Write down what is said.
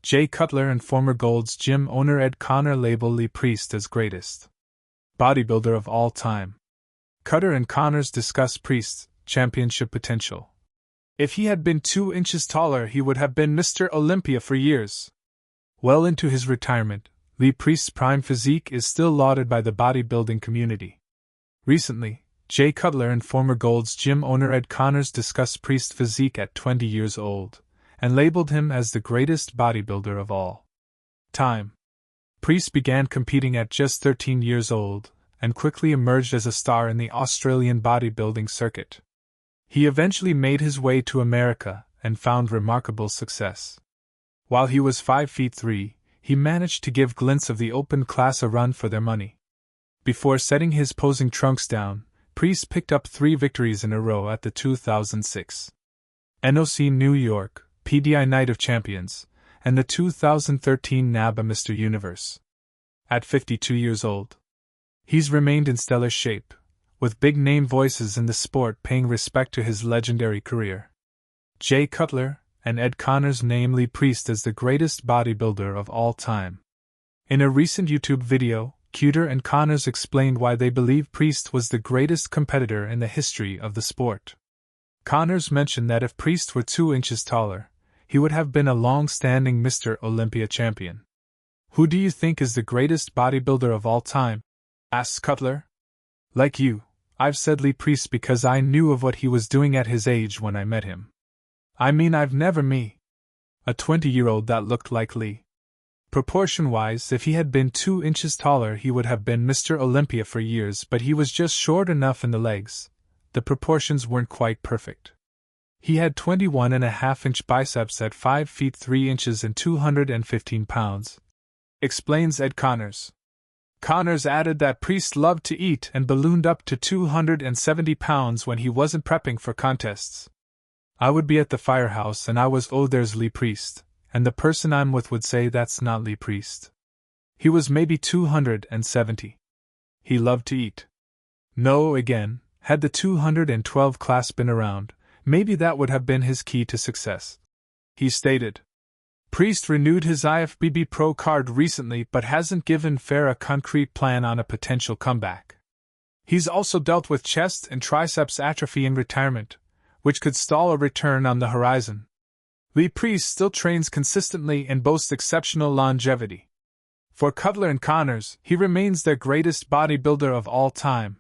Jay Cutler and former Gold's Gym owner Ed Conner label Lee Priest as greatest bodybuilder of all time. Cutler and Connors discuss Priest's championship potential. If he had been 2 inches taller, he would have been Mr. Olympia for years. Well into his retirement, Lee Priest's prime physique is still lauded by the bodybuilding community. Recently, Jay Cutler and former Gold's Gym owner Ed Connors discussed Priest's physique at 20 years old, and labeled him as the greatest bodybuilder of all time. Priest began competing at just 13 years old, and quickly emerged as a star in the Australian bodybuilding circuit. He eventually made his way to America and found remarkable success. While he was 5'3", he managed to give glints of the open class a run for their money. Before setting his posing trunks down, Priest picked up 3 victories in a row at the 2006 NOC New York PDI Night of Champions and the 2013 NABBA Mr. Universe. At 52 years old, he's remained in stellar shape, with big-name voices in the sport paying respect to his legendary career. Jay Cutler and Ed Connors name Lee Priest as the greatest bodybuilder of all time. In a recent YouTube video, Cutler and Connors explained why they believe Priest was the greatest competitor in the history of the sport. Connors mentioned that if Priest were 2 inches taller, he would have been a long-standing Mr. Olympia champion. Who do you think is the greatest bodybuilder of all time? Asks Cutler. Like you, I've said Lee Priest because I knew of what he was doing at his age when I met him. I mean, I've never met a 20-year-old that looked like Lee. Proportion-wise, if he had been 2 inches taller, he would have been Mr. Olympia for years, but he was just short enough in the legs. The proportions weren't quite perfect. He had 21.5-inch biceps at 5 feet 3 inches and 215 pounds, explains Ed Connors. Connors added that Priest loved to eat and ballooned up to 270 pounds when he wasn't prepping for contests. I would be at the firehouse and I was, oh, there's Lee Priest, and the person I'm with would say that's not Lee Priest. He was maybe 270. He loved to eat. No, again, had the 212 class been around, maybe that would have been his key to success. He stated. Priest renewed his IFBB Pro card recently but hasn't given fair a concrete plan on a potential comeback. He's also dealt with chest and triceps atrophy in retirement, which could stall a return on the horizon. Lee Priest still trains consistently and boasts exceptional longevity. For Cutler and Connors, he remains their greatest bodybuilder of all time.